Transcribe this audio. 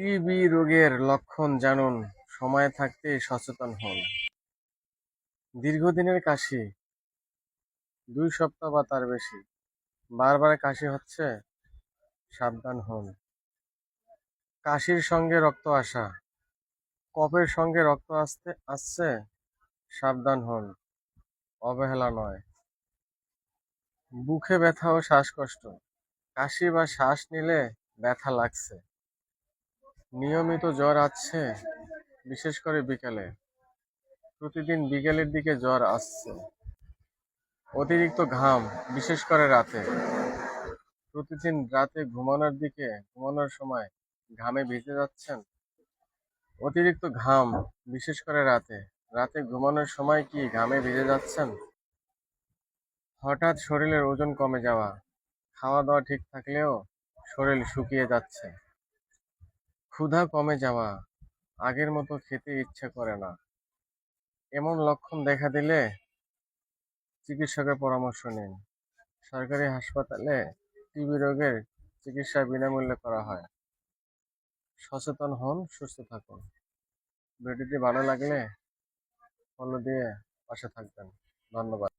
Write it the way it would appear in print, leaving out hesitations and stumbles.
TB রোগের লক্ষণ জানুন, সময় থাকতেই সচেতন হন। দীর্ঘদিনের কাশি, 2 সপ্তাহ বা তার বেশি, বারবার কাশি হচ্ছে, সাবধান হন। কাশির সঙ্গে রক্ত আসা, কফের সঙ্গে রক্ত আসছে, সাবধান হন, অবহেলা নয়। বুকে ব্যথা ও শ্বাসকষ্ট, কাশি বা শ্বাস নিলে ব্যথা লাগছে, নিয়মিত জ্বর আসছে, বিশেষ করে বিকেলে, প্রতিদিন বিকেলের দিকে জ্বর আসছে। অতিরিক্ত ঘাম, বিশেষ করে রাতে, প্রতিদিন রাতে ঘুমানোর সময় ঘামে ভিজে যাচ্ছেন। অতিরিক্ত ঘাম, বিশেষ করে রাতে, রাতে ঘুমানোর সময় কি ঘামে ভিজে যাচ্ছেন? হঠাৎ শরীরের ওজন কমে যাওয়া, খাওয়া দাওয়া ঠিক থাকলেও শরীর শুকিয়ে যাচ্ছে। ক্ষুধা কমে যাওয়া, আগের মতো খেতে ইচ্ছে করে না। এমন লক্ষণ দেখা দিলে চিকিৎসকের পরামর্শ নিন। সরকারি হাসপাতালে টিবি রোগের চিকিৎসা বিনামূল্যে করা হয়। সচেতন হন, সুস্থ থাকুন। ভিডিওটি ভালো লাগলে ফলো দিয়ে পাশে থাকবেন। ধন্যবাদ।